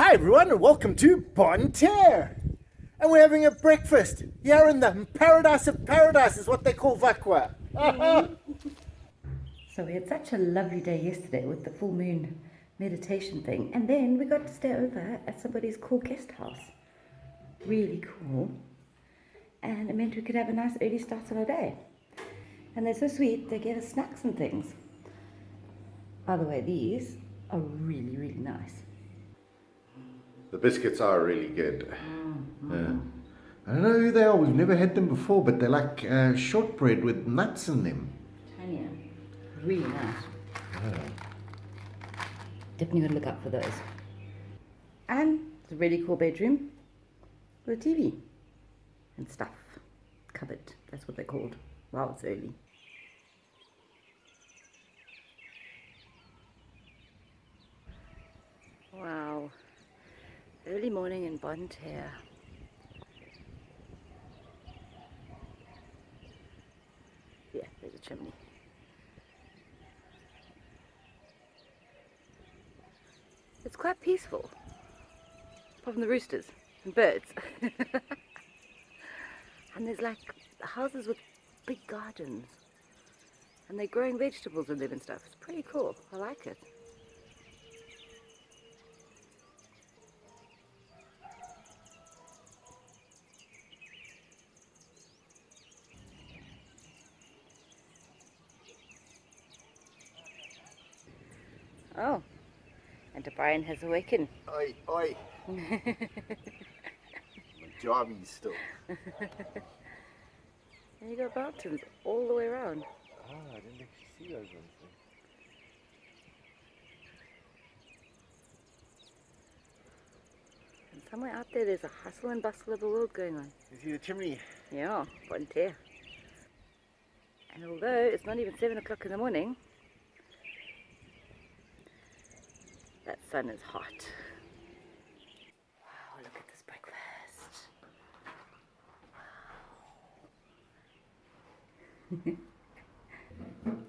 Hi everyone and welcome to Bonne Terre. And we're having a breakfast here in the paradise of paradise is what they call Vakwa. So we had such a lovely day yesterday with the full moon meditation thing, and then we got to stay over at somebody's cool guest house. Really cool. And it meant we could have a nice early start on our day. And they're so sweet, they gave us snacks and things. By the way, these are really, really nice. The biscuits are really good. Yeah. I don't know who they are, we've never had them before, but they're like shortbread with nuts in them. Tanya, really nice. Definitely gonna look up for those. And it's a really cool bedroom with a TV and stuff. Cupboard, that's what they're called. Wow, it's early. Wow, early morning in Bonne Terre. Yeah, there's a chimney. It's quite peaceful, apart from the roosters and birds. And there's like houses with big gardens, and they're growing vegetables in them and stuff. It's pretty cool. I like it. Oh, and Bryan has awakened. Oi, oi. My jobby's still. And you got mountains all the way around. Ah, I didn't actually see those ones. And somewhere out there there's a hustle and bustle of the world going on. You see the chimney? Yeah, Bonne Terre. And although it's not even 7 o'clock in the morning, that sun is hot. Wow, look at this breakfast.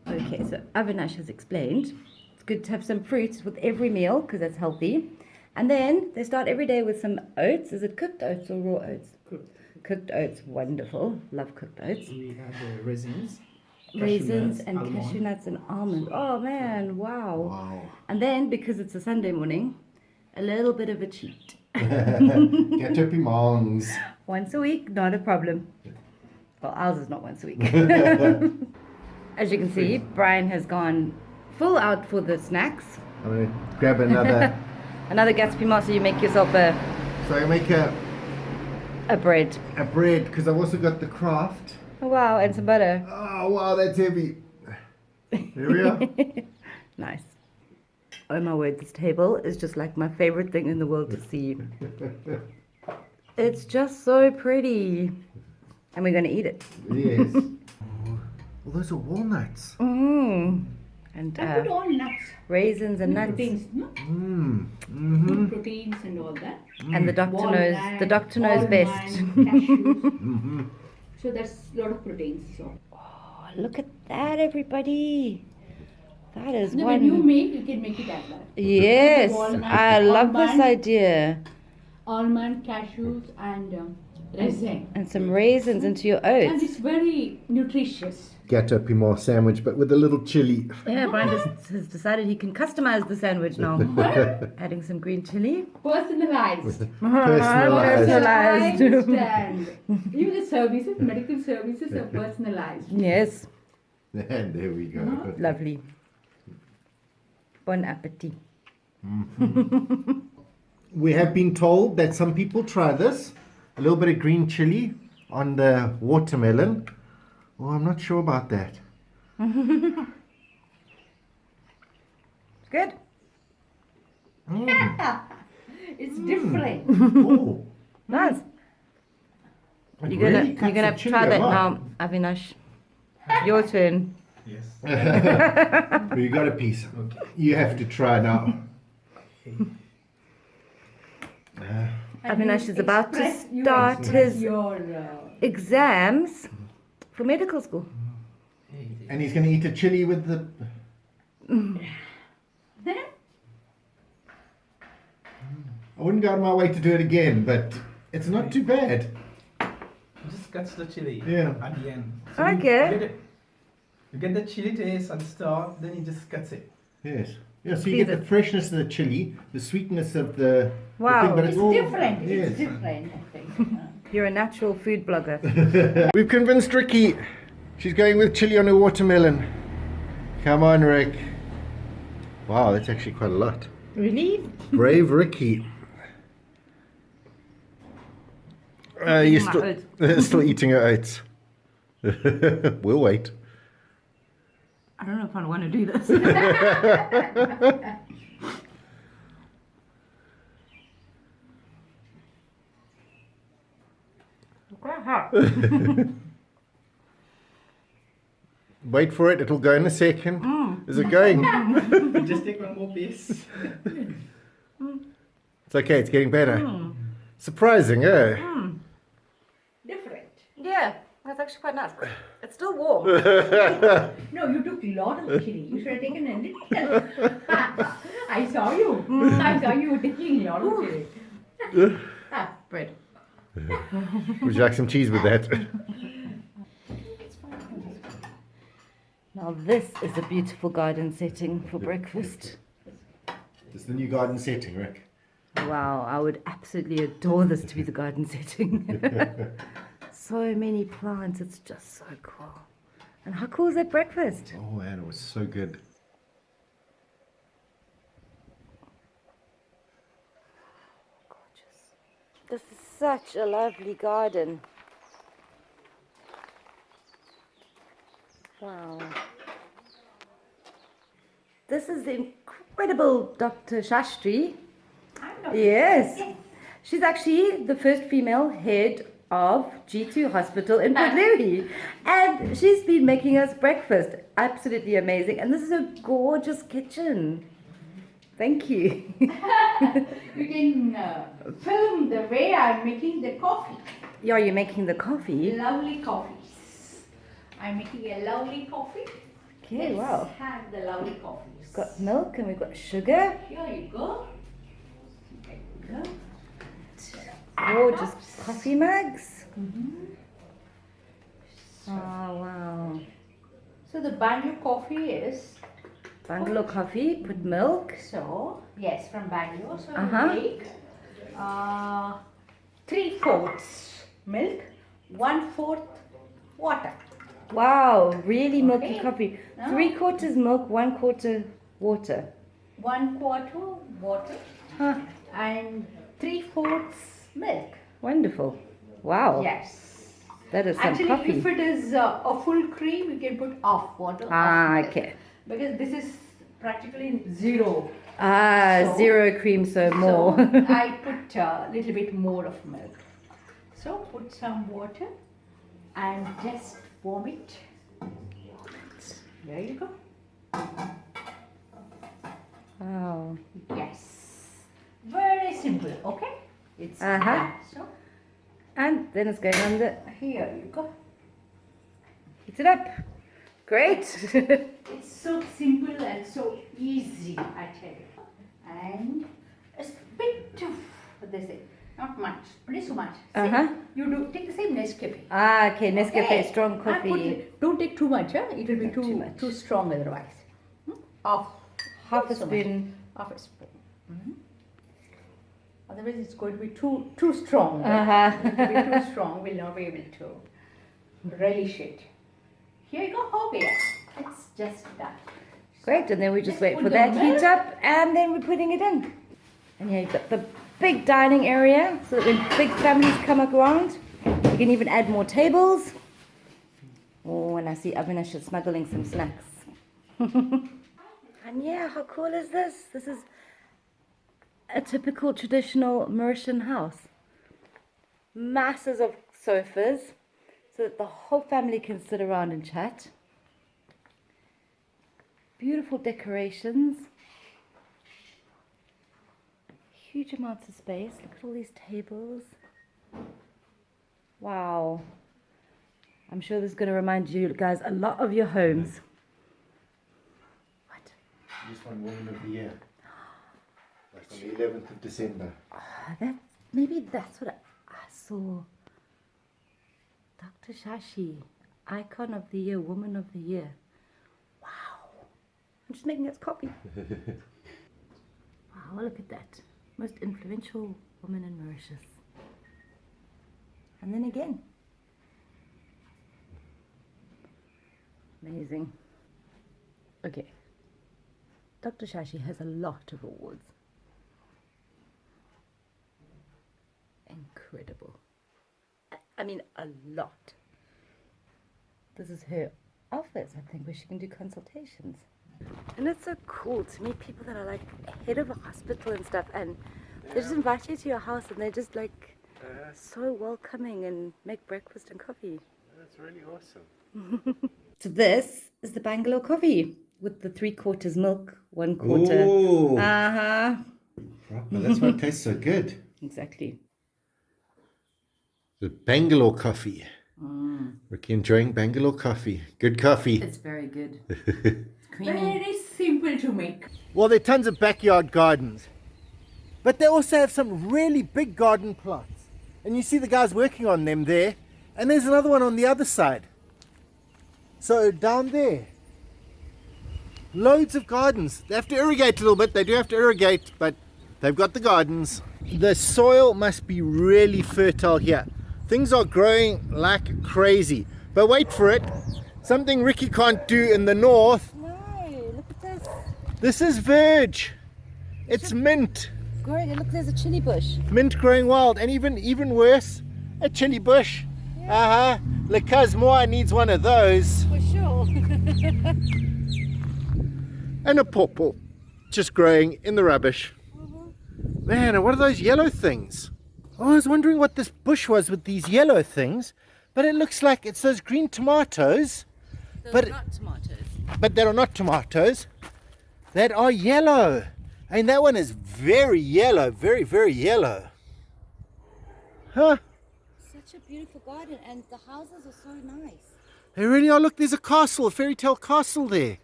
Wow. Okay, so Avinash has explained it's good to have some fruits with every meal because that's healthy. And then they start every day with some oats. Is it cooked oats or raw oats? Cooked. Cooked oats, wonderful. Love cooked oats. We have the raisins. Raisins nuts, and almond. cashew nuts and almonds. Oh man, wow. Wow. And then, because it's a Sunday morning, a little bit of a cheat. Get up mongs. Once a week, not a problem. Well, ours is not once a week. As you can see, Bryan has gone full out for the snacks. I'm going to grab another. Another Gatsby master, you make yourself a So I make bread. a bread because I've also got the craft. Oh, wow, and some butter. Oh wow, that's heavy. Here we are. Nice. Oh my word, this table is just like my favorite thing in the world to see. It's just so pretty. And we're going to eat it. Yes. Well, those are walnuts. Mm. And I put all nuts, raisins and nuts. proteins, no? Mm-hmm. Good proteins and all that. And the doctor knows. The doctor knows almond, best. cashews. So that's a lot of proteins. So Oh, look at that, everybody. That is now one. when you make, you can make it as well. Yes, Walnut, I love this almond. idea. Almond, cashews, and raisin. And some raisins into your And oats. it's very nutritious. Gato piment sandwich, but with a little chili. Yeah, Bryan has decided he can customize the sandwich now. Adding some green chili. Personalized. Personalized. And even the services, medical services are personalized. Yes, And there we go. lovely. Bon appetit. We have been told that some people try this. A little bit of green chili on the watermelon. Oh, I'm not sure about that. Good. It's different. Oh, Nice. it You're really gonna cuts the have to chili try a that lot. now, Avinash. Your turn. Yes. We got a piece. You have to try now. Avinash is about to You start express his your exams for medical school. And he's going to eat a chili with the... I wouldn't go out of my way to do it again, but it's not too bad. Just cuts the chili Yeah. at the end. Okay. You get the chili taste at the start, then he just cuts it. Yes. Yeah, so you get the freshness of the chili, the sweetness of the Wow. thing, but It's all different. Yes. It's different, I think. You're a natural food blogger. We've convinced Ricky. She's going with chili on her watermelon. Come on, Rick. Wow, that's actually quite a lot. Really? Brave Ricky. You're Eating my still eating her oats. We'll wait. I don't know if I want to do this. Quite hot. Wait for it, it'll go in a second. Is it going? Just take one more piece. It's okay, it's getting better. Surprising, eh? Different. Yeah, that's actually quite nice. It's still warm. No, you took a lot of chili. You should have taken a little. I saw you. I saw you taking a lot of chili. Bread. Would you like some cheese with that? Now this is a beautiful garden setting for breakfast. It's the new garden setting, Rick. Wow, I would absolutely adore this to be the garden setting. So many plants, it's just so cool. And how cool is that breakfast? Oh man, it was so good. Gorgeous. This is such a lovely garden. Wow. This is the incredible Dr. Shashi. I'm not. Yes. She's actually the first female head of Jeeto Hospital in Port Louis. And she's been making us breakfast. Absolutely amazing. And this is a gorgeous kitchen. Thank you. You can film the way I'm making the coffee. Yeah, you're making the coffee. Lovely coffees. I'm making a lovely coffee. Okay, Let's wow. have the lovely coffees. We've got milk and we've got sugar. Here you go. There you go. Gorgeous coffee mugs. Oh, wow. So the Bangalore coffee is, Bangalore coffee, put milk. so yes, from Bangalore. So Uh-huh. you take 3/4 milk, 1/4 water. Wow, really milky Okay. coffee. No. 3/4 milk, 1/4 water. 1/4 water Huh, and 3/4 milk. wonderful. Wow, Yes. that is some Actually, coffee. if it is a full cream, you can put half water. Ah, half milk. okay. Because this is practically zero. Ah, So- zero cream, so more. So I put a little bit more of milk. So put some water and just warm it. There you go. Wow. Yes. Very simple, okay? It's Uh-huh. done. So And then it's going on the, here you go. heat it up. Great. It's so simple and so easy, I tell you. And a bit of what they say, not much, not so much. See, Uh-huh. You do take the same Nescafe. Ah, okay, Nescafe, Okay. strong I put coffee. it- don't take too much, huh? It will be Not too too much. too strong otherwise. Half Half a not so much. spoon. Half a spoon. Otherwise, it's going to be too strong. Uh-huh. It will be too strong. We'll not be able to relish it. Here you go. Okay, it's just done. Great, and then we just Let's wait put for the that heat milk. up, and then we're putting it in. And here you've got the big dining area, so that when big families come around, you can even add more tables. Oh, and I see Avinash is smuggling some snacks. And yeah, how cool is this? This is a typical traditional Mauritian house. Masses of sofas, so that the whole family can sit around and chat. Beautiful decorations. Huge amounts of space. Look at all these tables. Wow. I'm sure this is going to remind you guys a lot of your homes. What? Just one woman of the year. By On the 11th of December. Maybe that's what I saw. Dr. Shashi, Icon of the Year, Woman of the Year. Wow. I'm just making us coffee. Wow, look at that. Most influential woman in Mauritius. And then again. Amazing. Okay. Dr. Shashi has a lot of awards. Incredible. I mean, a lot. This is her office, I think, where she can do consultations. And it's so cool to meet people that are like head of a hospital and stuff, and they just invite you to your house and they're just like so welcoming and make breakfast and coffee. That's really awesome. So this is the Bangalore coffee with the 3/4 milk, 1/4. Ooh. Uh-huh. Proper. That's why it tastes so good. Exactly. The Bangalore coffee. Ricky enjoying Bangalore coffee. Good coffee. It's very good. It's creamy. Very simple to make. Well, there are tons of backyard gardens, but they also have some really big garden plots. And you see the guys working on them there, and there's another one on the other side. So down there, loads of gardens. They have to irrigate a little bit. They do have to irrigate, but they've got the gardens. The soil must be really fertile here. Things are growing like crazy. But wait for it. Something Ricky can't do in the north. No, look at this. This is verge. It's mint. Growing, look, there's a chili bush. Mint growing wild. And even worse, a chili bush. Uh-huh. Le Casmois needs one of those. For sure. And a pawpaw. Just growing in the rubbish. Man, and what are those yellow things? Oh, I was wondering what this bush was with these yellow things, but it looks like it's those green tomatoes. Those are not tomatoes. But that are not tomatoes. That are yellow. And that one is very yellow, very, very yellow. Huh? Such a beautiful garden, and the houses are so nice. They really are. Look, there's a castle, a fairy tale castle there.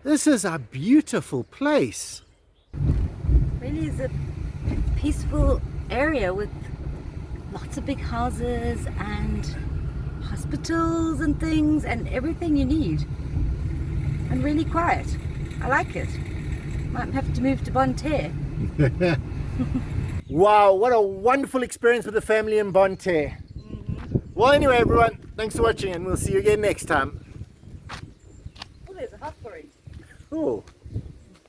This is a beautiful place. Really is a peaceful area with lots of big houses and hospitals and things and everything you need. And really quiet. I like it. Might have to move to Bonne Terre. Wow, what a wonderful experience with the family in Bonne Terre. Well, anyway, everyone, thanks for watching, and we'll see you again next time. Oh, there's a hot porridge. Oh.